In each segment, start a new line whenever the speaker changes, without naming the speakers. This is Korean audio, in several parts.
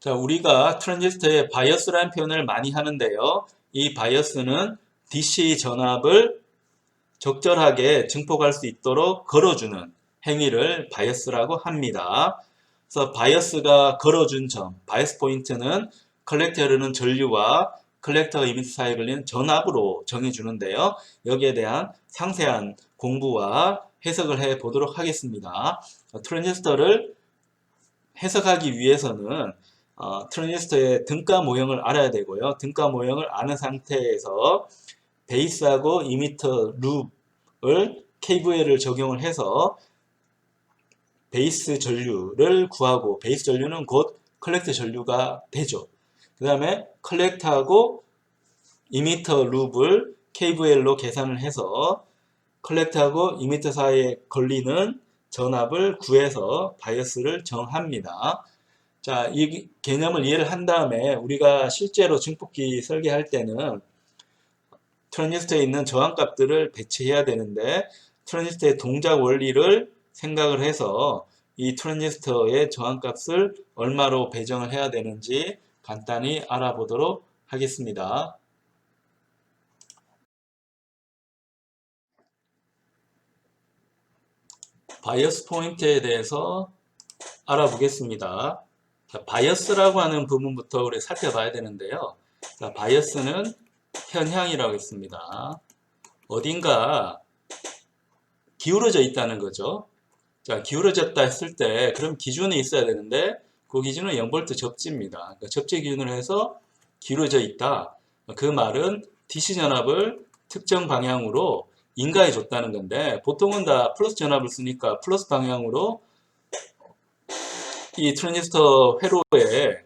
자, 우리가 트랜지스터의 바이어스라는 표현을 많이 하는데요. 이 바이어스는 DC 전압을 적절하게 증폭할 수 있도록 걸어주는 행위를 바이어스라고 합니다. 그래서 바이어스가 걸어준 점, 바이어스 포인트는 컬렉터에 흐르는 전류와 컬렉터가 이미터 사이에 걸리는 전압으로 정해주는데요. 여기에 대한 상세한 공부와 해석을 해 보도록 하겠습니다. 트랜지스터를 해석하기 위해서는 트랜지스터의 등가 모형을 알아야 되고요. 등가 모형을 아는 상태에서 베이스하고 이미터 룹을 KVL을 적용을 해서 베이스 전류를 구하고, 베이스 전류는 곧 컬렉터 전류가 되죠. 그 다음에 컬렉터하고 이미터 룹을 KVL로 계산을 해서 컬렉터하고 이미터 사이에 걸리는 전압을 구해서 바이어스를 정합니다. 자, 이 개념을 이해를 한 다음에 우리가 실제로 증폭기 설계할 때는 트랜지스터에 있는 저항값들을 배치해야 되는데, 트랜지스터의 동작 원리를 생각을 해서 이 트랜지스터의 저항값을 얼마로 배정을 해야 되는지 간단히 알아보도록 하겠습니다. 바이어스 포인트에 대해서 알아보겠습니다. 자, 바이어스라고 하는 부분부터 우리 살펴봐야 되는데요. 자, 바이어스는 편향이라고 했습니다. 어딘가 기울어져 있다는 거죠. 자, 기울어졌다 했을 때 그럼 기준이 있어야 되는데 그 기준은 0V 접지입니다. 그러니까 접지 기준으로 해서 기울어져 있다. 그 말은 DC 전압을 특정 방향으로 인가해 줬다는 건데, 보통은 다 플러스 전압을 쓰니까 플러스 방향으로 이 트랜지스터 회로의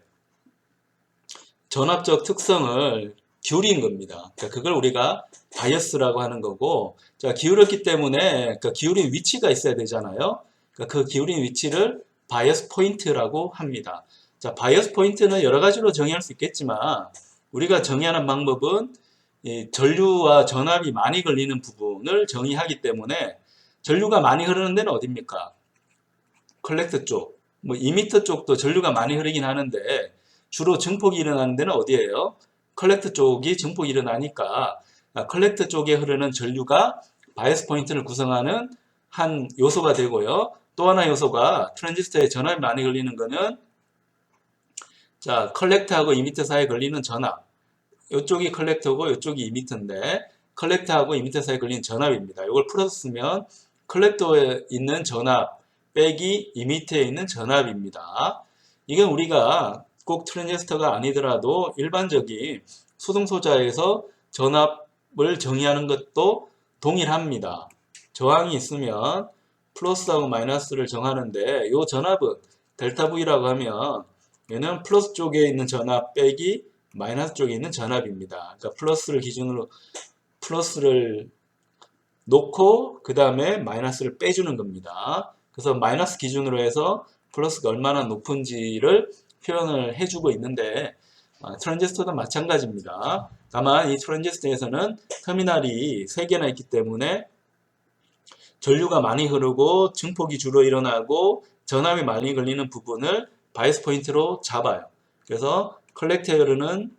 전압적 특성을 기울인 겁니다. 그러니까 그걸 우리가 바이어스라고 하는 거고, 자, 기울었기 때문에 그 기울인 위치가 있어야 되잖아요. 그러니까 그 기울인 위치를 바이어스 포인트라고 합니다. 자, 바이어스 포인트는 여러 가지로 정의할 수 있겠지만 우리가 정의하는 방법은 이 전류와 전압이 많이 걸리는 부분을 정의하기 때문에, 전류가 많이 흐르는 데는 어디입니까? 컬렉터 쪽, 뭐 이미터 쪽도 전류가 많이 흐르긴 하는데 주로 증폭이 일어나는 데는 어디예요? 컬렉터 쪽이 증폭이 일어나니까 컬렉터 쪽에 흐르는 전류가 바이어스 포인트를 구성하는 한 요소가 되고요. 또 하나 요소가 트랜지스터에 전압이 많이 걸리는 거는, 자, 컬렉터하고 이미터 사이에 걸리는 전압, 이쪽이 컬렉터고 이쪽이 이미터인데 컬렉터하고 이미터 사이에 걸리는 전압입니다. 이걸 풀어서 쓰면 컬렉터에 있는 전압 빼기 이미터에 있는 전압입니다. 이건 우리가 꼭 트랜지스터가 아니더라도 일반적인 수동소자에서 전압을 정의하는 것도 동일합니다. 저항이 있으면 플러스하고 마이너스를 정하는데, 이 전압은 델타 V라고 하면 얘는 플러스 쪽에 있는 전압 빼기 마이너스 쪽에 있는 전압입니다. 그러니까 플러스를 기준으로 플러스를 놓고 그 다음에 마이너스를 빼주는 겁니다. 그래서 마이너스 기준으로 해서 플러스가 얼마나 높은지를 표현을 해주고 있는데, 트랜지스터도 마찬가지입니다. 다만 이 트랜지스터에서는 터미널이 3개나 있기 때문에 전류가 많이 흐르고 증폭이 주로 일어나고 전압이 많이 걸리는 부분을 바이어스 포인트로 잡아요. 그래서 컬렉터에 흐르는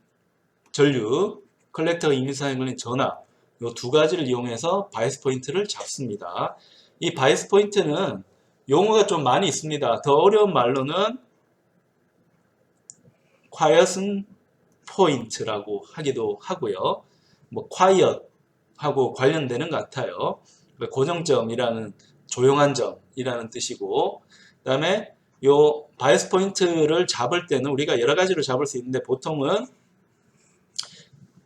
전류, 컬렉터가 이미터에 걸린 전압, 이 두 가지를 이용해서 바이어스 포인트를 잡습니다. 이 바이어스 포인트는 용어가 좀 많이 있습니다. 더 어려운 말로는 quiescent point라고 하기도 하고요. 뭐 quiet하고 관련되는 것 같아요. 고정점이라는, 조용한 점이라는 뜻이고, 그 다음에 요 바이어스 포인트를 잡을 때는 우리가 여러 가지로 잡을 수 있는데 보통은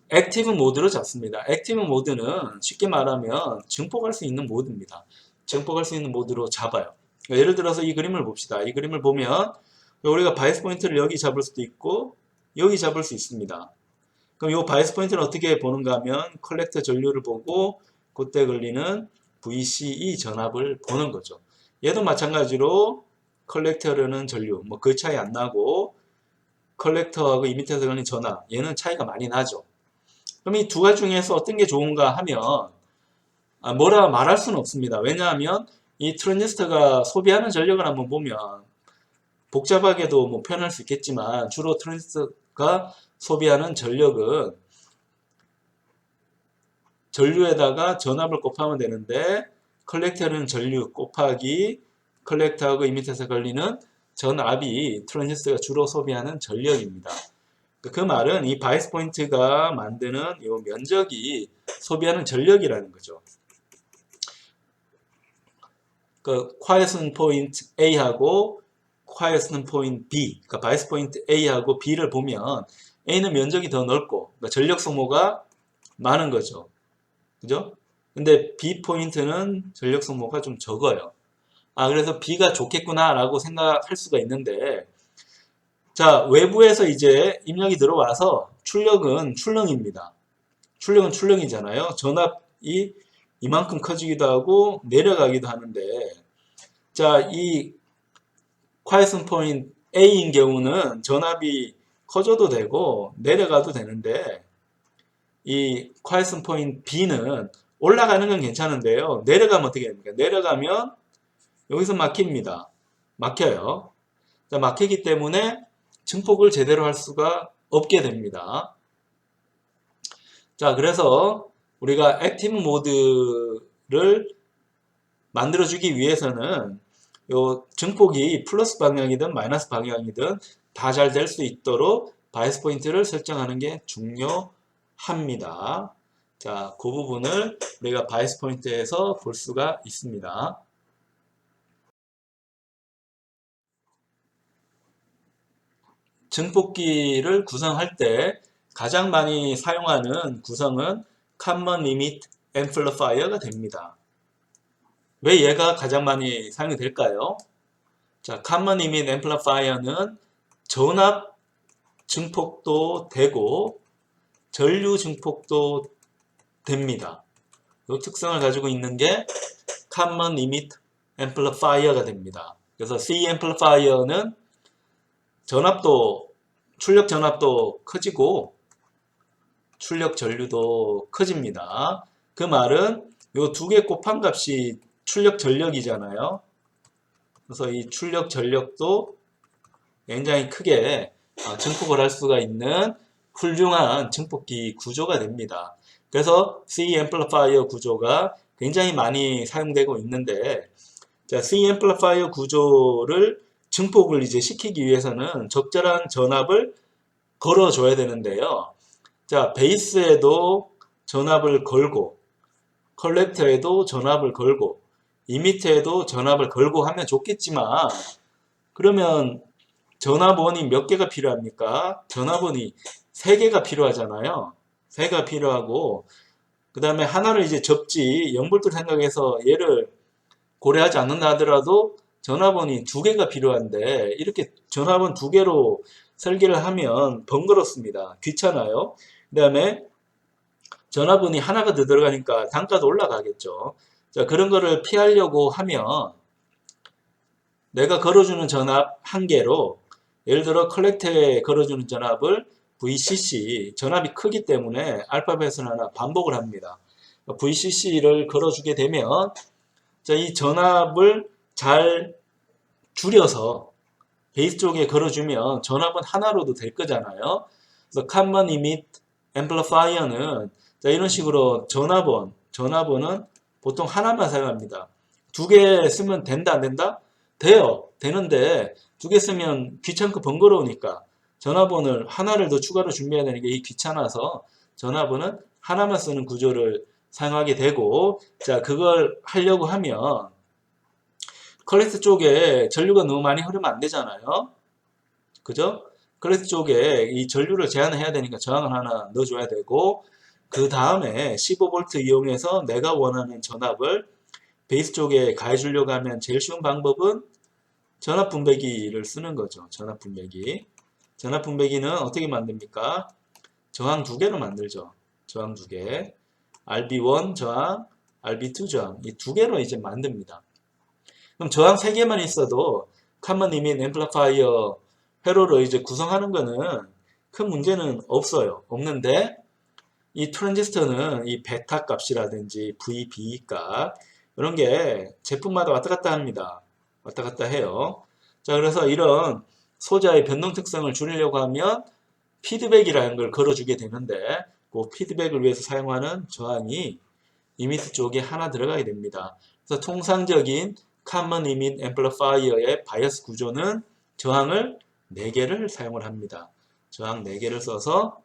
액티브 모드로 잡습니다. 액티브 모드는 쉽게 말하면 증폭할 수 있는 모드입니다. 증폭할 수 있는 모드로 잡아요. 그러니까 예를 들어서 이 그림을 봅시다. 이 그림을 보면 우리가 바이어스 포인트를 여기 잡을 수도 있고 여기 잡을 수 있습니다. 그럼 이 바이어스 포인트는 어떻게 보는가 하면 컬렉터 전류를 보고 그때 걸리는 VCE 전압을 보는 거죠. 얘도 마찬가지로 컬렉터는 전류, 뭐 그 차이 안 나고, 컬렉터하고 이미터에서 걸리는 전압, 얘는 차이가 많이 나죠. 그럼 이 두 가지 중에서 어떤 게 좋은가 하면 뭐라 말할 수는 없습니다. 왜냐하면 이 트랜지스터가 소비하는 전력을 한번 보면 복잡하게도 뭐 표현할 수 있겠지만 주로 트랜지스터가 소비하는 전력은 전류에다가 전압을 곱하면 되는데 컬렉터는 전류 곱하기 컬렉터하고 이미터에서 걸리는 전압이 트랜지스터가 주로 소비하는 전력입니다. 그 말은 이 바이스 포인트가 만드는 이 면적이 소비하는 전력이라는 거죠. 그 quiescent point A하고 quiescent point B, 그러니까 바이스 포인트 A하고 B를 보면 A는 면적이 더 넓고 그러니까 전력 소모가 많은 거죠. 그죠? 근데 B 포인트는 전력 소모가 좀 적어요. 아, 그래서 B가 좋겠구나라고 생각할 수가 있는데, 자, 외부에서 이제 입력이 들어와서 출력은 출렁입니다. 출력은 출렁이잖아요. 전압이 이만큼 커지기도 하고 내려가기도 하는데, 자, 이 quiescent point A인 경우는 전압이 커져도 되고 내려가도 되는데, 이 quiescent point B는 올라가는 건 괜찮은데요. 내려가면 어떻게 됩니까? 내려가면 여기서 막힙니다. 막혀요. 자, 막히기 때문에 증폭을 제대로 할 수가 없게 됩니다. 자, 그래서 우리가 액티브 모드를 만들어주기 위해서는 요 증폭이 플러스 방향이든 마이너스 방향이든 다 잘 될 수 있도록 바이스 포인트를 설정하는 게 중요합니다. 자, 그 부분을 우리가 바이스 포인트에서 볼 수가 있습니다. 증폭기를 구성할 때 가장 많이 사용하는 구성은 Common Limit Amplifier가 됩니다. 왜 얘가 가장 많이 사용이 될까요? 자, Common Limit Amplifier는 전압 증폭도 되고 전류 증폭도 됩니다. 이 특성을 가지고 있는 게 Common Limit Amplifier가 됩니다. 그래서 C Amplifier는 전압도 출력 전압도 커지고 출력 전류도 커집니다. 그 말은 이 두 개 곱한 값이 출력 전력이잖아요. 그래서 이 출력 전력도 굉장히 크게 증폭을 할 수가 있는 훌륭한 증폭기 구조가 됩니다. 그래서 C 앰플리파이어 구조가 굉장히 많이 사용되고 있는데, 자, C 앰플리파이어 구조를 증폭을 이제 시키기 위해서는 적절한 전압을 걸어줘야 되는데요. 자, 베이스에도 전압을 걸고, 컬렉터에도 전압을 걸고, 이미터에도 전압을 걸고 하면 좋겠지만, 그러면 전압원이 몇 개가 필요합니까? 전압원이 3개가 필요하잖아요. 3개가 필요하고, 그 다음에 하나를 이제 접지, 0볼트 생각해서 얘를 고려하지 않는다 하더라도 전압원이 2개가 필요한데, 이렇게 전압원 2개로 설계를 하면 번거롭습니다. 귀찮아요. 그 다음에 전압원이 하나가 더 들어가니까 단가도 올라가겠죠. 자, 그런 거를 피하려고 하면 내가 걸어주는 전압 1개로 예를 들어 컬렉터에 걸어주는 전압을 VCC, 전압이 크기 때문에 알파벳을 하나 반복을 합니다. VCC를 걸어주게 되면 자, 이 전압을 잘 줄여서 베이스 쪽에 걸어주면 전압은 하나로도 될 거잖아요. 그래서 Common Limit Amplifier는 자, 이런 식으로 전압원은 보통 하나만 사용합니다. 2개 쓰면 된다, 안 된다? 돼요. 되는데 2개 쓰면 귀찮고 번거로우니까 전압원을 하나를 더 추가로 준비해야 되는 게 귀찮아서 전압원은 하나만 쓰는 구조를 사용하게 되고, 자, 그걸 하려고 하면 컬렉터 쪽에 전류가 너무 많이 흐르면 안 되잖아요. 그죠? 컬렉터 쪽에 이 전류를 제한해야 되니까 저항을 하나 넣어줘야 되고, 그 다음에 15V 이용해서 내가 원하는 전압을 베이스 쪽에 가해주려고 하면 제일 쉬운 방법은 전압 분배기를 쓰는 거죠. 전압 분배기. 전압 분배기는 어떻게 만듭니까? 저항 2개로 만들죠. 저항 2개. RB1 저항, RB2 저항. 이 2개로 이제 만듭니다. 그럼 저항 3개만 있어도 Common Limit Amplifier 회로를 이제 구성하는 거는 큰 문제는 없는데, 이 트랜지스터는 이 베타 값이라든지 VB 값 이런 게 제품마다 왔다 갔다 합니다. 왔다 갔다 해요. 자, 그래서 이런 소자의 변동 특성을 줄이려고 하면 피드백이라는 걸 걸어주게 되는데 그 피드백을 위해서 사용하는 저항이 이미트 쪽에 하나 들어가게 됩니다. 그래서 통상적인 Common Emit Amplifier의 바이어스 구조는 저항을 4개를 사용을 합니다. 저항 4개를 써서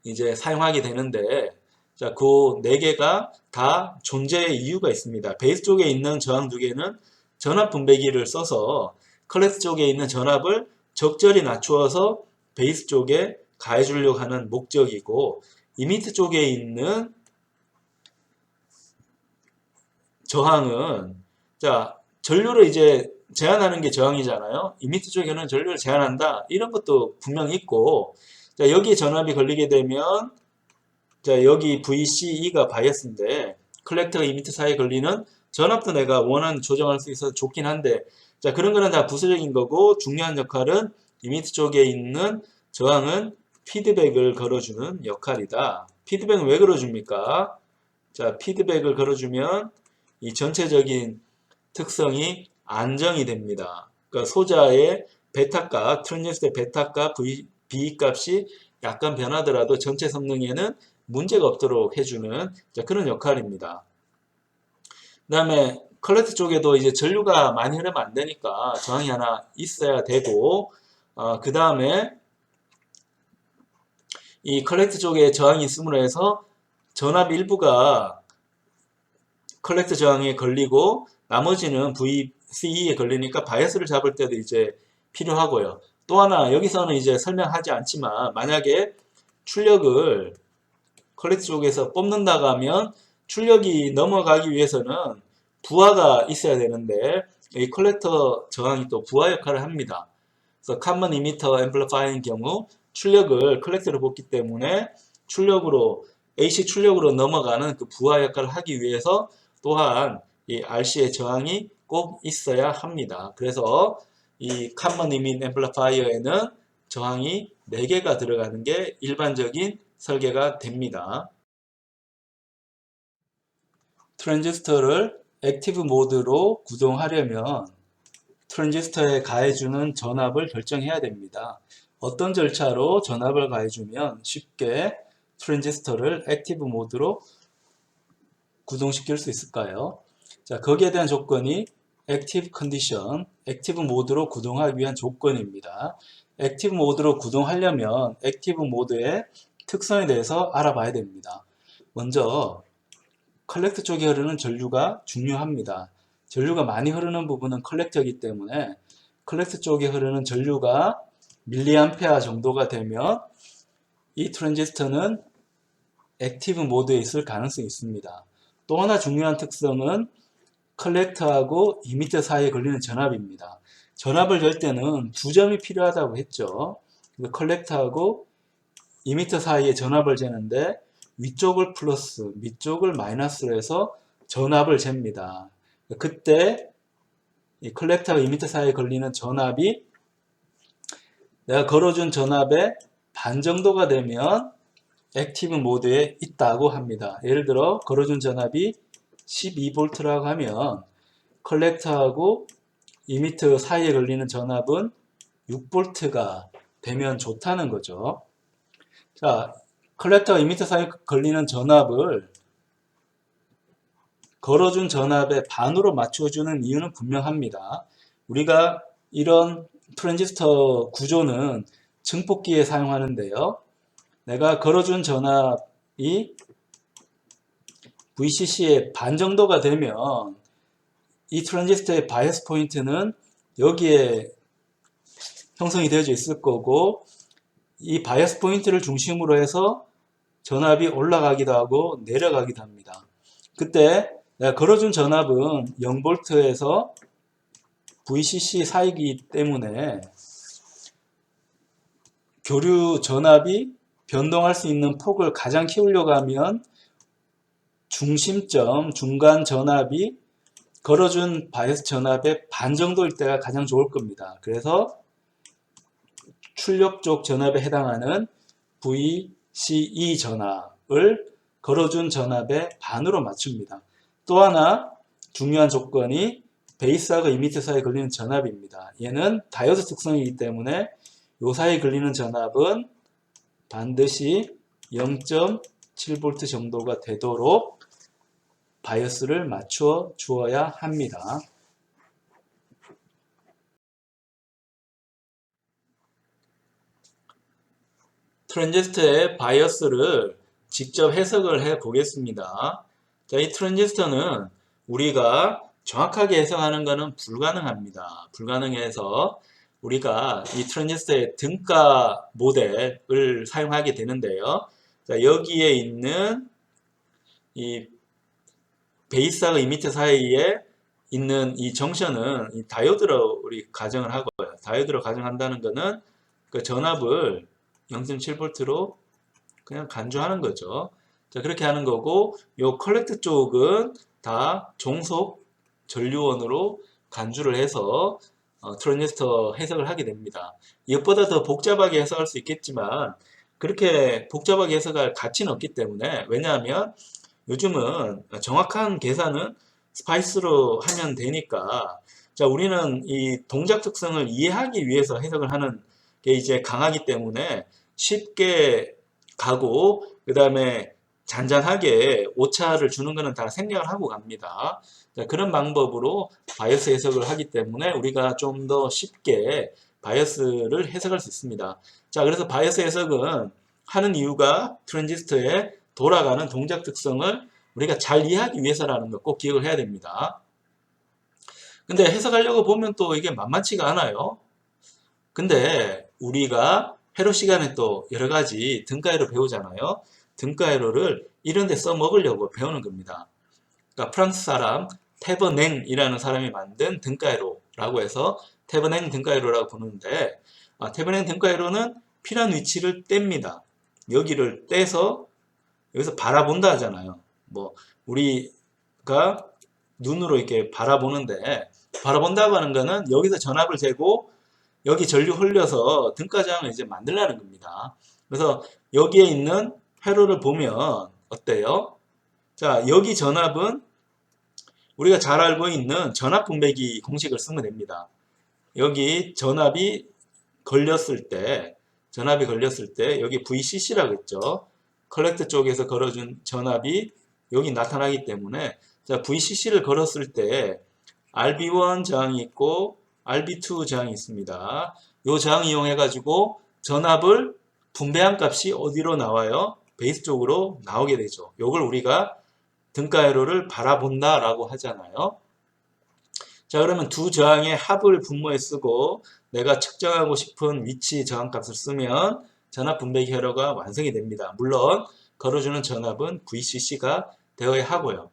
이제 사용하게 되는데, 자, 그 4개가 다 존재의 이유가 있습니다. 베이스 쪽에 있는 저항 2개는 전압 분배기를 써서 컬렉터 쪽에 있는 전압을 적절히 낮추어서 베이스 쪽에 가해 주려고 하는 목적이고, 이미트 쪽에 있는 저항은, 자, 전류를 이제 제한하는 게 저항이잖아요. 이미트 쪽에는 전류를 제한한다, 이런 것도 분명히 있고, 자, 여기에 전압이 걸리게 되면, 자, 여기 VCE가 바이어스인데, 컬렉터와 이미트 사이에 걸리는 전압도 내가 원하는 조정할 수 있어서 좋긴 한데, 자, 그런 거는 다 부수적인 거고, 중요한 역할은 이미트 쪽에 있는 저항은 피드백을 걸어주는 역할이다. 피드백은 왜 걸어줍니까? 자, 피드백을 걸어주면 이 전체적인 특성이 안정이 됩니다. 그러니까 소자의 베타값, 트랜지스터의 베타값, B 값이 약간 변하더라도 전체 성능에는 문제가 없도록 해주는 그런 역할입니다. 그 다음에 컬렉터 쪽에도 이제 전류가 많이 흐르면 안 되니까 저항이 하나 있어야 되고, 그 다음에 이 컬렉터 쪽에 저항이 있음으로 해서 전압 일부가 컬렉터 저항에 걸리고 나머지는 VCE에 걸리니까 바이어스를 잡을 때도 이제 필요하고요. 또 하나 여기서는 이제 설명하지 않지만 만약에 출력을 컬렉터 쪽에서 뽑는다고 하면 출력이 넘어가기 위해서는 부하가 있어야 되는데 이 컬렉터 저항이 또 부하 역할을 합니다. 그래서 Common Emitter Amplifier인 경우 출력을 컬렉터로 뽑기 때문에 출력으로 AC 출력으로 넘어가는 그 부하 역할을 하기 위해서 또한 이 RC의 저항이 꼭 있어야 합니다. 그래서 이 Common Emit Amplifier에는 저항이 4개가 들어가는 게 일반적인 설계가 됩니다. 트랜지스터를 액티브 모드로 구동하려면 트랜지스터에 가해주는 전압을 결정해야 됩니다. 어떤 절차로 전압을 가해주면 쉽게 트랜지스터를 액티브 모드로 구동시킬 수 있을까요? 자, 거기에 대한 조건이 액티브 컨디션, 액티브 모드로 구동하기 위한 조건입니다. 액티브 모드로 구동하려면 액티브 모드의 특성에 대해서 알아봐야 됩니다. 먼저 컬렉터 쪽에 흐르는 전류가 중요합니다. 전류가 많이 흐르는 부분은 컬렉터이기 때문에 컬렉터 쪽에 흐르는 전류가 밀리암페어 정도가 되면 이 트랜지스터는 액티브 모드에 있을 가능성이 있습니다. 또 하나 중요한 특성은 컬렉터하고 이미터 사이에 걸리는 전압입니다. 전압을 열 때는 2점이 필요하다고 했죠. 컬렉터하고 이미터 사이에 전압을 재는데 위쪽을 플러스, 밑쪽을 마이너스로 해서 전압을 잽니다. 그때 이 컬렉터와 이미터 사이에 걸리는 전압이 내가 걸어준 전압의 반 정도가 되면 액티브 모드에 있다고 합니다. 예를 들어 걸어준 전압이 12V라고 하면 컬렉터하고 이미터 사이에 걸리는 전압은 6V가 되면 좋다는 거죠. 자, 컬렉터와 이미터 사이에 걸리는 전압을 걸어준 전압의 반으로 맞춰주는 이유는 분명합니다. 우리가 이런 트랜지스터 구조는 증폭기에 사용하는데요. 내가 걸어준 전압이 VCC의 반 정도가 되면 이 트랜지스터의 바이어스 포인트는 여기에 형성이 되어져 있을 거고 이 바이어스 포인트를 중심으로 해서 전압이 올라가기도 하고 내려가기도 합니다. 그때 내가 걸어준 전압은 0V에서 VCC 사이이기 때문에 교류 전압이 변동할 수 있는 폭을 가장 키우려고 하면 중심점, 중간 전압이 걸어준 바이어스 전압의 반 정도일 때가 가장 좋을 겁니다. 그래서 출력 쪽 전압에 해당하는 VCE 전압을 걸어준 전압의 반으로 맞춥니다. 또 하나 중요한 조건이 베이스하고 이미터 사이에 걸리는 전압입니다. 얘는 다이오드 특성이기 때문에 요 사이에 걸리는 전압은 반드시 0.7V 정도가 되도록 바이어스를 맞추어 주어야 합니다. 트랜지스터의 바이어스를 직접 해석을 해 보겠습니다. 자, 이 트랜지스터는 우리가 정확하게 해석하는 것은 불가능합니다. 불가능해서 우리가 이 트랜지스터의 등가 모델을 사용하게 되는데요. 자, 여기에 있는 이 베이스하고 이미터 사이에 있는 이 정션은 이 다이오드로 우리 가정을 하고요. 다이오드로 가정한다는 것은 그 전압을 0.7V로 그냥 간주하는 거죠. 자, 그렇게 하는 거고, 요 컬렉트 쪽은 다 종속 전류원으로 간주를 해서 트랜지스터 해석을 하게 됩니다. 이것보다 더 복잡하게 해석할 수 있겠지만 그렇게 복잡하게 해석할 가치는 없기 때문에, 왜냐하면 요즘은 정확한 계산은 스파이스로 하면 되니까, 자, 우리는 이 동작 특성을 이해하기 위해서 해석을 하는 게 이제 강하기 때문에 쉽게 가고, 그 다음에 잔잔하게 오차를 주는 거는 다 생략을 하고 갑니다. 자, 그런 방법으로 바이어스 해석을 하기 때문에 우리가 좀 더 쉽게 바이어스를 해석할 수 있습니다. 자, 그래서 바이어스 해석은 하는 이유가 트랜지스터의 돌아가는 동작 특성을 우리가 잘 이해하기 위해서라는 거 꼭 기억을 해야 됩니다. 근데 해석하려고 보면 또 이게 만만치가 않아요. 근데 우리가 회로 시간에 또 여러 가지 등가회로 배우잖아요. 등가회로를 이런 데 써먹으려고 배우는 겁니다. 그러니까 프랑스 사람 테버냉이라는 사람이 만든 등가회로라고 해서 테버냉 등가회로라고 부르는데, 테버냉 등가회로는 필요한 위치를 뗍니다. 여기를 떼서 여기서 바라본다 하잖아요. 뭐 우리가 눈으로 이렇게 바라보는데, 바라본다고 하는 거는 여기서 전압을 재고 여기 전류 흘려서 등가장을 이제 만들라는 겁니다. 그래서 여기에 있는 회로를 보면 어때요? 자, 여기 전압은 우리가 잘 알고 있는 전압 분배기 공식을 쓰면 됩니다. 여기 전압이 걸렸을 때 여기 VCC라고 했죠. 컬렉터 쪽에서 걸어준 전압이 여기 나타나기 때문에, 자, VCC를 걸었을 때 RB1 저항이 있고 RB2 저항이 있습니다. 이 저항 이용해 가지고 전압을 분배한 값이 어디로 나와요? 베이스 쪽으로 나오게 되죠. 이걸 우리가 등가회로를 바라본다 라고 하잖아요. 자, 그러면 두 저항의 합을 분모에 쓰고 내가 측정하고 싶은 위치 저항값을 쓰면 전압 분배기 회로가 완성이 됩니다. 물론 걸어주는 전압은 VCC가 되어야 하고요.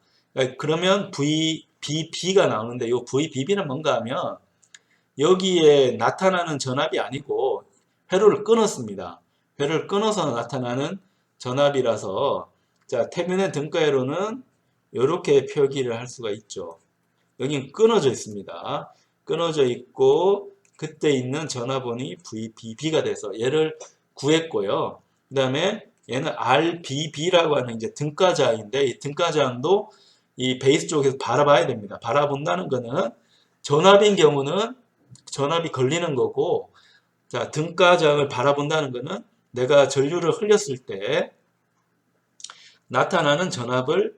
그러면 VBB가 나오는데, 이 VBB는 뭔가 하면 여기에 나타나는 전압이 아니고 회로를 끊었습니다. 회로를 끊어서 나타나는 전압이라서, 자, 테베넨 등가회로는 이렇게 표기를 할 수가 있죠. 여기는 끊어져 있습니다. 끊어져 있고 그때 있는 전압원이 VBB가 돼서 얘를 구했고요. 그 다음에 얘는 RBB라고 하는 이제 등가자인데, 이 등가자도 이 베이스 쪽에서 바라봐야 됩니다. 바라본다는 거는 전압인 경우는 전압이 걸리는 거고, 자, 등가장을 바라본다는 거는 내가 전류를 흘렸을 때 나타나는 전압을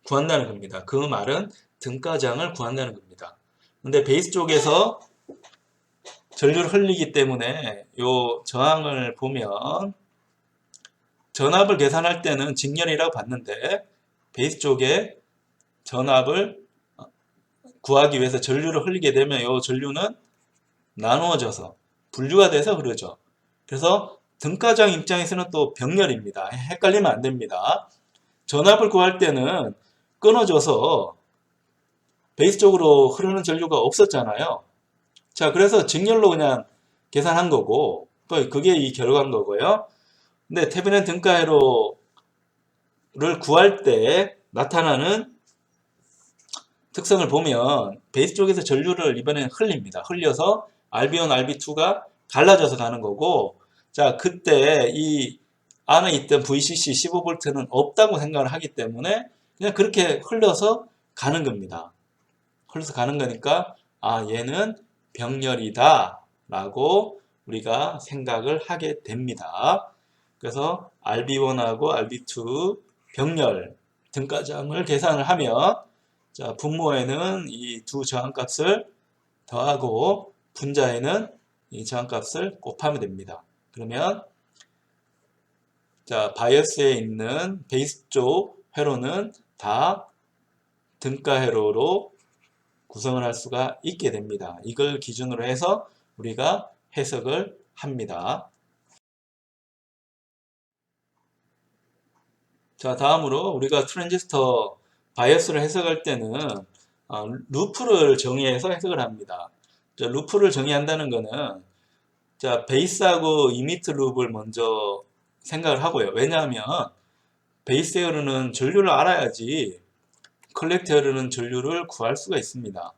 구한다는 겁니다. 그 말은 등가장을 구한다는 겁니다. 근데 베이스 쪽에서 전류를 흘리기 때문에 요 저항을 보면 전압을 계산할 때는 직렬이라고 봤는데, 베이스 쪽에 전압을 구하기 위해서 전류를 흘리게 되면 요 전류는 나누어져서 분류가 돼서 그러죠. 그래서 등가장 입장에서는 또 병렬입니다. 헷갈리면 안 됩니다. 전압을 구할 때는 끊어져서 베이스 쪽으로 흐르는 전류가 없었잖아요. 자, 그래서 직렬로 그냥 계산한 거고, 또 그게 이 결과인 거고요. 근데 테베넨 등가회로를 구할 때 나타나는 특성을 보면 베이스 쪽에서 전류를 이번에는 흘립니다. 흘려서 RB1, RB2가 갈라져서 가는 거고, 자, 그때 이 안에 있던 VCC 15V는 없다고 생각을 하기 때문에 그냥 그렇게 흘려서 가는 겁니다. 흘러서 가는 거니까 얘는 병렬이다 라고 우리가 생각을 하게 됩니다. 그래서 RB1하고 RB2 병렬 등가점을 계산을 하면 자, 분모에는 이 두 저항값을 더하고 분자에는 이 저항값을 곱하면 됩니다. 그러면 자, 바이어스에 있는 베이스 쪽 회로는 다 등가 회로로 구성을 할 수가 있게 됩니다. 이걸 기준으로 해서 우리가 해석을 합니다. 자, 다음으로 우리가 트랜지스터 바이어스를 해석할 때는 루프를 정의해서 해석을 합니다. 자, 루프를 정의한다는 것은 자, 베이스하고 이미트 룹을 먼저 생각을 하고요. 왜냐하면 베이스에 흐르는 전류를 알아야지 컬렉터에 흐르는 전류를 구할 수가 있습니다.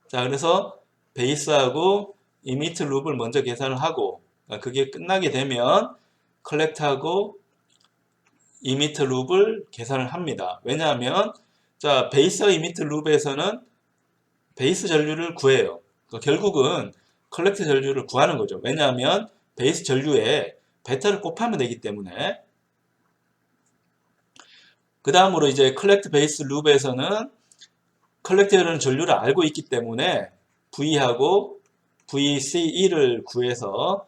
자, 그래서 베이스하고 이미트 룹을 먼저 계산을 하고 그게 끝나게 되면 컬렉터하고 이미트 룹을 계산을 합니다. 왜냐하면 자, 베이스와 이미트 룹에서는 베이스 전류를 구해요. 결국은 컬렉터 전류를 구하는 거죠. 왜냐하면 베이스 전류에 베타를 곱하면 되기 때문에. 그 다음으로 이제 컬렉트 베이스 룹에서는 컬렉터는 전류를 알고 있기 때문에 V하고 VCE를 구해서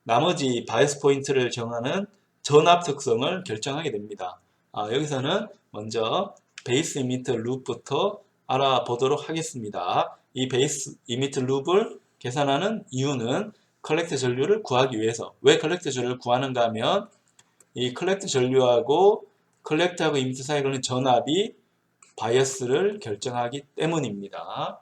나머지 바이어스 포인트를 정하는 전압 특성을 결정하게 됩니다. 여기서는 먼저 베이스 이미터 룹부터 알아보도록 하겠습니다. 이 베이스 이미터 룹을 계산하는 이유는 컬렉터 전류를 구하기 위해서. 왜 컬렉터 전류를 구하는가 하면 이 컬렉터 전류하고 컬렉터하고 이미터 사이에 걸린 전압이 바이어스를 결정하기 때문입니다.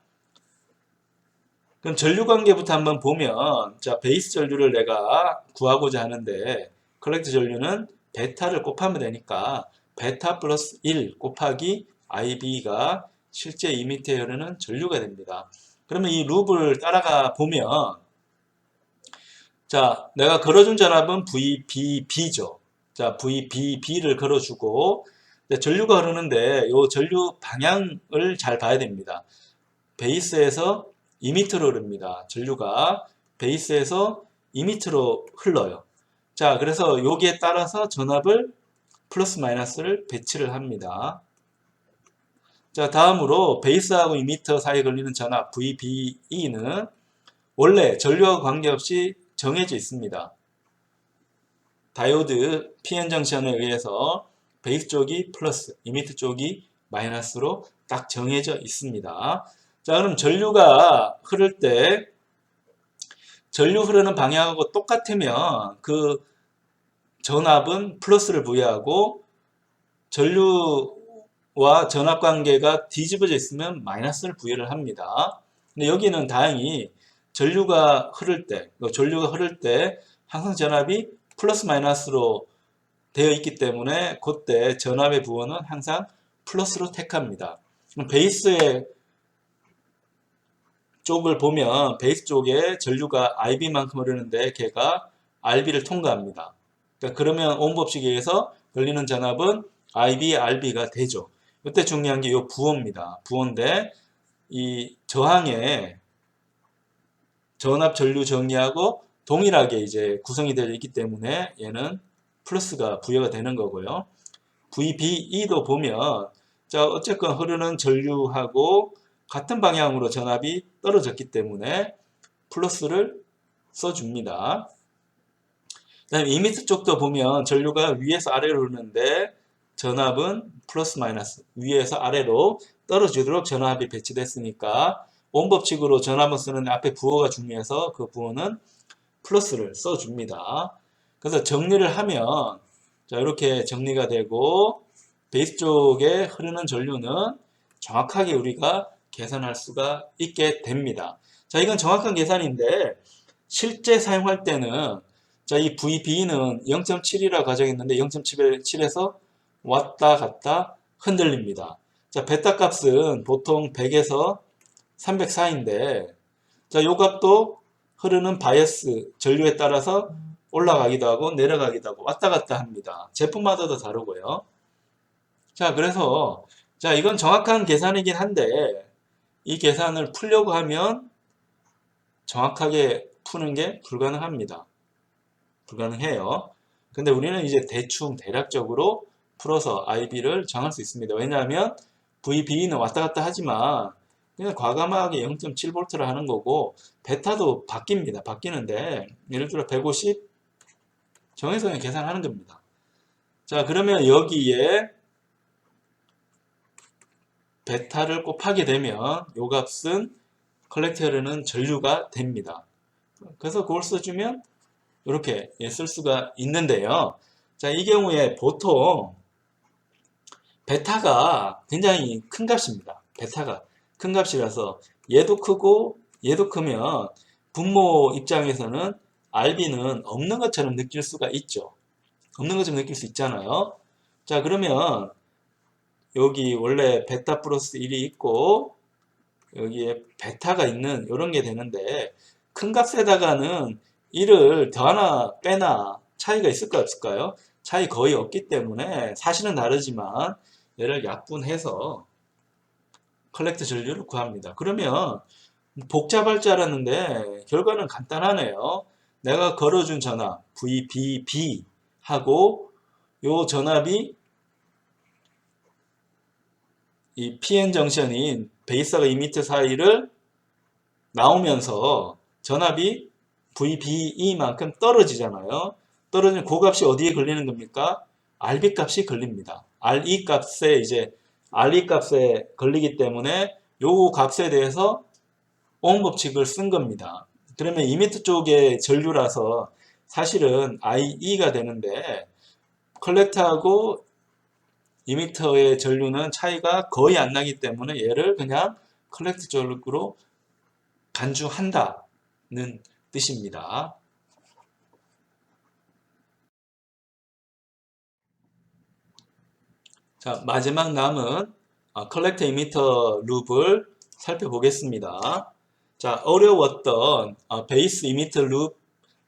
그럼 전류 관계부터 한번 보면 자, 베이스 전류를 내가 구하고자 하는데 컬렉터 전류는 베타를 곱하면 되니까 베타 플러스 1 곱하기 IB가 실제 이미터에 흐르는 전류가 됩니다. 그러면 이 룹을 따라가 보면 자, 내가 걸어준 전압은 VBB죠. 자, VBB를 걸어주고 전류가 흐르는데 이 전류 방향을 잘 봐야 됩니다. 베이스에서 2m로 흐릅니다. 전류가 베이스에서 2m로 흘러요. 자, 그래서 여기에 따라서 전압을 플러스 마이너스를 배치를 합니다. 자, 다음으로 베이스하고 2m 사이에 걸리는 전압 VBE는 원래 전류하고 관계없이 정해져 있습니다. 다이오드 PN 정션에 의해서 베이스 쪽이 플러스, 2m 쪽이 마이너스로 딱 정해져 있습니다. 자, 그럼 전류가 흐를 때 전류 흐르는 방향하고 똑같으면 그 전압은 플러스를 부여하고 전류와 전압 관계가 뒤집어져 있으면 마이너스를 부여를 합니다. 근데 여기는 다행히 전류가 흐를 때 항상 전압이 플러스 마이너스로 되어 있기 때문에 그때 전압의 부호는 항상 플러스로 택합니다. 베이스의 쪽을 보면 베이스 쪽에 전류가 IB만큼 흐르는데 걔가 RB를 통과합니다. 그러면 옴 법칙에 의해서 걸리는 전압은 IB, RB가 되죠. 이때 중요한 게 이 부호입니다. 부호인데 이 저항에 전압 전류 정리하고 동일하게 이제 구성이 되어 있기 때문에 얘는 플러스가 부여가 되는 거고요. VBE도 보면 자, 어쨌건 흐르는 전류하고 같은 방향으로 전압이 떨어졌기 때문에 플러스를 써줍니다. 그다음에 이미트 쪽도 보면 전류가 위에서 아래로 흐르는데 전압은 플러스 마이너스 위에서 아래로 떨어지도록 전압이 배치됐으니까 옴 법칙으로 전압을 쓰는데 앞에 부호가 중요해서 그 부호는 플러스를 써줍니다. 그래서 정리를 하면 자, 이렇게 정리가 되고 베이스 쪽에 흐르는 전류는 정확하게 우리가 계산할 수가 있게 됩니다. 자, 이건 정확한 계산인데 실제 사용할 때는 자, 이 VB는 0.7이라고 가정했는데 0.7에서 왔다 갔다 흔들립니다. 자, 베타 값은 보통 100에서 300 사이인데 자, 요 값도 흐르는 바이어스 전류에 따라서 올라가기도 하고 내려가기도 하고 왔다 갔다 합니다. 제품마다도 다르고요. 자, 그래서 자, 이건 정확한 계산이긴 한데 이 계산을 풀려고 하면 정확하게 푸는 게 불가능합니다. 불가능해요. 근데 우리는 이제 대충 대략적으로 풀어서 IB를 정할 수 있습니다. 왜냐하면 VB는 왔다 갔다 하지만 그냥 과감하게 0.7V를 하는 거고 베타도 바뀝니다. 바뀌는데 예를 들어 150 정해서 그냥 계산하는 겁니다. 자, 그러면 여기에 베타를 곱하게 되면 요 값은 컬렉터에는 전류가 됩니다. 그래서 그걸 써주면 이렇게 쓸 수가 있는데요. 자, 이 경우에 보통 베타가 굉장히 큰 값입니다. 베타가 큰 값이라서 얘도 크고 얘도 크면 분모 입장에서는 RB는 없는 것처럼 느낄 수가 있죠. 없는 것처럼 느낄 수 있잖아요. 자, 그러면 여기 원래 베타 플러스 1이 있고 여기에 베타가 있는 이런 게 되는데 큰 값에다가는 1을 더하나 빼나 차이가 있을까 없을까요? 차이 거의 없기 때문에 사실은 다르지만 얘를 약분해서 컬렉트 전류를 구합니다. 그러면 복잡할 줄 알았는데 결과는 간단하네요. 내가 걸어준 전압 VBB 하고 요 전압이 이 PN 정션인 베이스하고 이미터 사이를 나오면서 전압이 VBE만큼 떨어지잖아요. 떨어지면 그 값이 어디에 걸리는 겁니까? RB 값이 걸립니다. RE 값에 이제 RE 값에 걸리기 때문에 요 값에 대해서 오hm 법칙을 쓴 겁니다. 그러면 이미터 쪽의 전류라서 사실은 IE가 되는데 컬렉터하고 이미터의 전류는 차이가 거의 안 나기 때문에 얘를 그냥 컬렉터 전류로 간주한다는 뜻입니다. 자, 마지막 남은 컬렉터 이미터 룹을 살펴보겠습니다. 자, 어려웠던 베이스 이미터 룹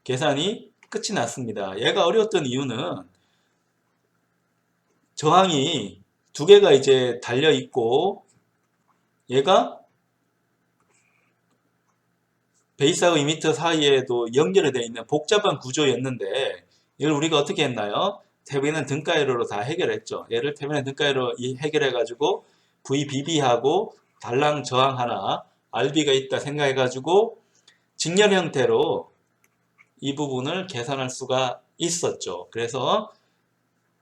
계산이 끝이 났습니다. 얘가 어려웠던 이유는 저항이 두 개가 이제 달려 있고 얘가 베이스하고 이미터 사이에도 연결이 되어 있는 복잡한 구조였는데 이걸 우리가 어떻게 했나요? 태빈은 등가이로로 다 해결했죠. 얘를 태빈의 등가이로 해결해 가지고 VBB하고 달랑 저항 하나 RB가 있다 생각해 가지고 직렬 형태로 이 부분을 계산할 수가 있었죠. 그래서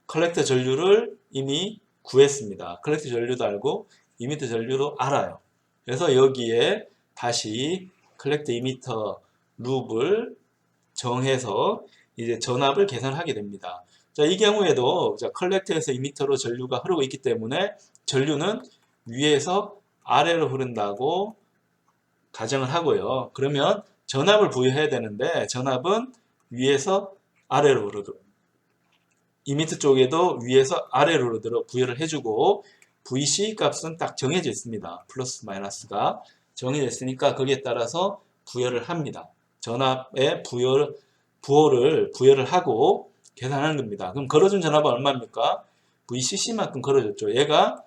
컬렉터 전류를 이미 구했습니다. 컬렉터 전류도 알고 이미터 전류도 알아요. 그래서 여기에 다시 컬렉터 이미터 룹을 정해서 이제 전압을 계산하게 됩니다. 자, 이 경우에도 컬렉터에서 이미터로 전류가 흐르고 있기 때문에 전류는 위에서 아래로 흐른다고 가정을 하고요. 그러면 전압을 부여해야 되는데 전압은 위에서 아래로 흐르도록 이미터 쪽에도 위에서 아래로 흐르도록 부여를 해주고 VC 값은 딱 정해져 있습니다. 플러스 마이너스가 정해져 있으니까 거기에 따라서 부여를 합니다. 전압에 부호를 하고 계산하는 겁니다. 그럼 걸어준 전압은 얼마입니까? VCC만큼 걸어줬죠. 얘가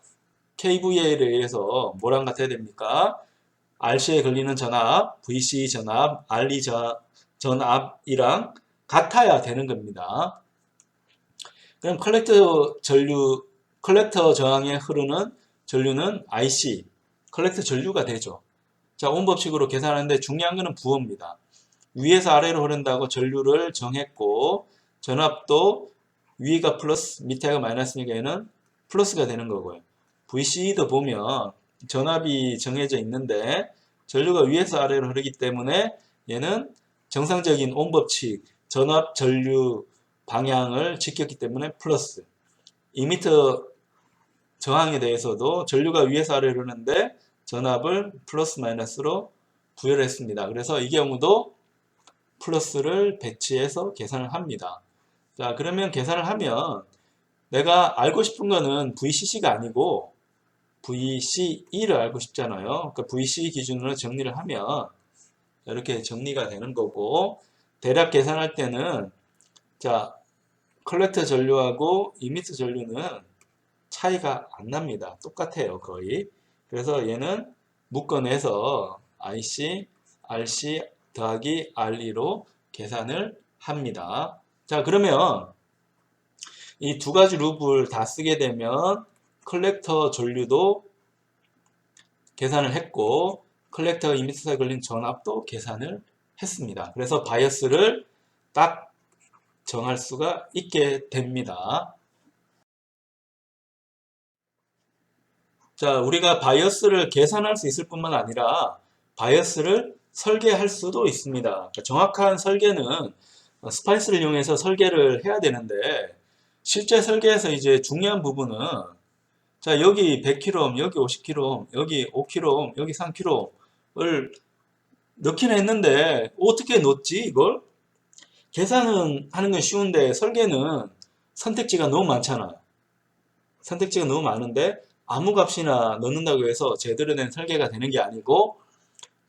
KVA에 의해서 뭐랑 같아야 됩니까? RC에 걸리는 전압, VC 전압, RE 전압이랑 같아야 되는 겁니다. 그럼 컬렉터 저항에 흐르는 전류는 IC, 컬렉터 전류가 되죠. 자, 오hm 법칙으로 계산하는데 중요한 것은 부호입니다. 위에서 아래로 흐른다고 전류를 정했고 전압도 위가 플러스 밑에가 마이너스니까 얘는 플러스가 되는 거고요. VC도 보면 전압이 정해져 있는데 전류가 위에서 아래로 흐르기 때문에 얘는 정상적인 오hm 법칙 전압 전류 방향을 지켰기 때문에 플러스. 이미터 저항에 대해서도 전류가 위에서 아래로 흐르는데 전압을 플러스 마이너스로 부여를 했습니다. 그래서 이 경우도 플러스를 배치해서 계산을 합니다. 자, 그러면 계산을 하면 내가 알고 싶은 거는 VCC가 아니고 VCE를 알고 싶잖아요. 그러니까 VC 기준으로 정리를 하면 이렇게 정리가 되는 거고 대략 계산할 때는 자, 컬렉터 전류하고 이미터 전류는 차이가 안 납니다. 똑같아요, 거의. 그래서 얘는 묶어내서 IC, RC 더하기 RE로 계산을 합니다. 자, 그러면 이 두 가지 룹을 다 쓰게 되면 컬렉터 전류도 계산을 했고 컬렉터 이미터사에 걸린 전압도 계산을 했습니다. 그래서 바이어스를 딱 정할 수가 있게 됩니다. 자, 우리가 바이어스를 계산할 수 있을 뿐만 아니라 바이어스를 설계할 수도 있습니다. 그러니까 정확한 설계는 스파이스를 이용해서 설계를 해야 되는데 실제 설계에서 이제 중요한 부분은 자, 여기 100kΩ, 여기 50kΩ, 여기 5kΩ, 여기 3kΩ를 넣긴 했는데 어떻게 넣었지 이걸? 계산은 하는 건 쉬운데 설계는 선택지가 너무 많잖아요. 선택지가 너무 많은데 아무 값이나 넣는다고 해서 제대로 된 설계가 되는 게 아니고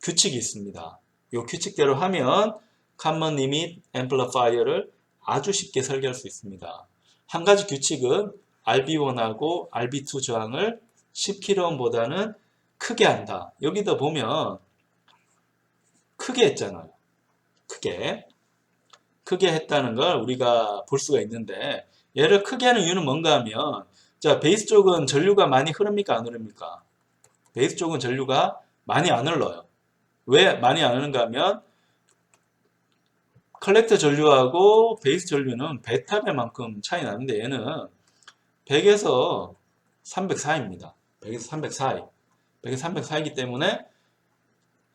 규칙이 있습니다. 이 규칙대로 하면 Common Limit Amplifier를 아주 쉽게 설계할 수 있습니다. 한 가지 규칙은 RB1하고 RB2 저항을 10kΩ보다는 크게 한다. 여기다 보면 크게 했잖아요. 크게 했다는 걸 우리가 볼 수가 있는데 얘를 크게 하는 이유는 뭔가 하면 자, 베이스 쪽은 전류가 많이 흐릅니까? 안 흐릅니까? 베이스 쪽은 전류가 많이 안 흘러요. 왜 많이 안 흐르는가 하면 컬렉터 전류하고 베이스 전류는 베타배만큼 차이 나는데 얘는 100에서 300 사이입니다. 100에서 300 사이. 100에서 300 사이기 때문에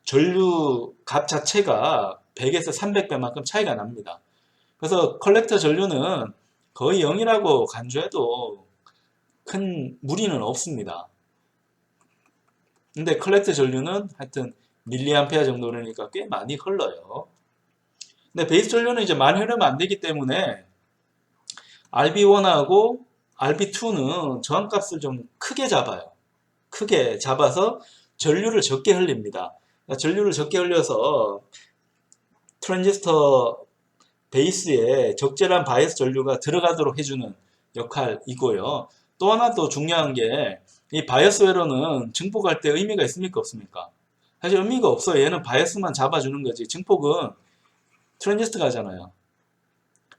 전류 값 자체가 100에서 300배만큼 차이가 납니다. 그래서 컬렉터 전류는 거의 0이라고 간주해도 큰 무리는 없습니다. 근데 컬렉터 전류는 하여튼 밀리암페어 정도 그러니까 꽤 많이 흘러요. 근데 베이스 전류는 이제 많이 흐르면 안 되기 때문에 RB1하고 RB2는 저항값을 좀 크게 잡아요. 크게 잡아서 전류를 적게 흘립니다. 그러니까 전류를 적게 흘려서 트랜지스터 베이스에 적절한 바이어스 전류가 들어가도록 해주는 역할이고요. 또 하나 더 중요한 게 이 바이어스 회로는 증폭할 때 의미가 있습니까? 없습니까? 사실 의미가 없어요. 얘는 바이어스만 잡아주는 거지. 증폭은 트랜지스터가 하잖아요.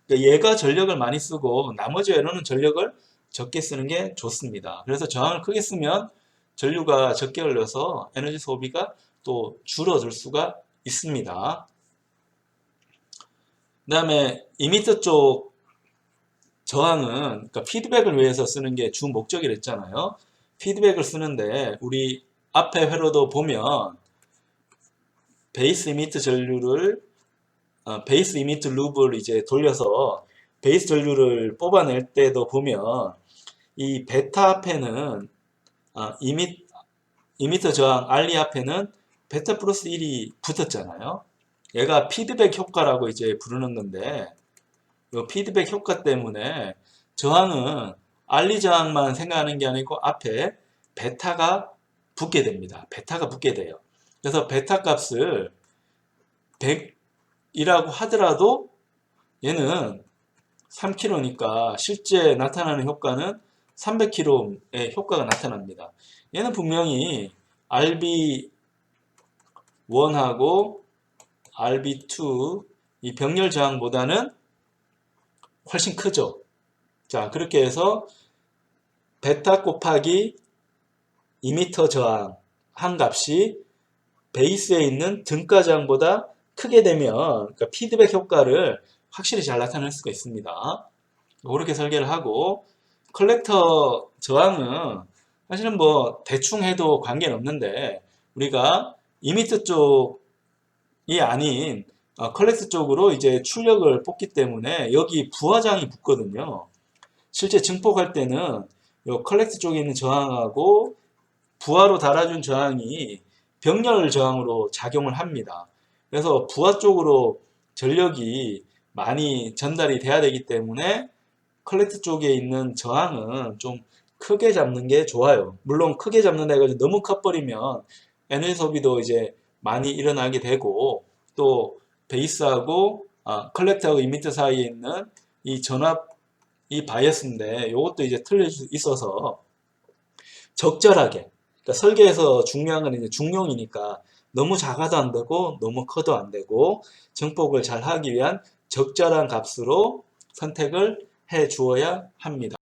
그러니까 얘가 전력을 많이 쓰고 나머지 회로는 전력을 적게 쓰는 게 좋습니다. 그래서 저항을 크게 쓰면 전류가 적게 흘러서 에너지 소비가 또 줄어들 수가 있습니다. 그 다음에 이미터 쪽 저항은 그러니까 피드백을 위해서 쓰는 게 주 목적이랬잖아요. 피드백을 쓰는데 우리 앞에 회로도 보면 베이스 이미터 전류를 베이스 이미터 룹을 이제 돌려서 베이스 전류를 뽑아낼 때도 보면 이 베타 앞에는 이미터 저항 RE 앞에는 베타 플러스 1이 붙었잖아요. 얘가 피드백 효과라고 이제 부르는 건데 이 피드백 효과 때문에 저항은 RE 저항만 생각하는 게 아니고 앞에 베타가 붙게 됩니다. 베타가 붙게 돼요. 그래서 베타 값을 100이라고 하더라도 얘는 3kg니까 실제 나타나는 효과는 300kg의 효과가 나타납니다. 얘는 분명히 RB1하고 RB2 이 병렬 저항보다는 훨씬 크죠. 자, 그렇게 해서 베타 곱하기 이미터 저항 한 값이 베이스에 있는 등가 저항보다 크게 되면 그러니까 피드백 효과를 확실히 잘 나타낼 수가 있습니다. 그렇게 설계를 하고 컬렉터 저항은 사실은 뭐 대충 해도 관계는 없는데 우리가 이미터 쪽이 아닌 컬렉터 쪽으로 이제 출력을 뽑기 때문에 여기 부하장이 붙거든요. 실제 증폭할 때는 이 컬렉터 쪽에 있는 저항하고 부하로 달아준 저항이 병렬 저항으로 작용을 합니다. 그래서 부하 쪽으로 전력이 많이 전달이 돼야 되기 때문에 컬렉터 쪽에 있는 저항은 좀 크게 잡는 게 좋아요. 물론 크게 잡는다 해가지고 너무 커버리면 에너지 소비도 이제 많이 일어나게 되고 또 베이스하고 컬렉터하고 이미터 사이에 있는 이 전압 이 바이어스인데 이것도 이제 틀릴 수 있어서 적절하게 그러니까 설계에서 중요한 건 이제 중용이니까 너무 작아도 안 되고 너무 커도 안 되고 정폭을 잘 하기 위한 적절한 값으로 선택을 해 주어야 합니다.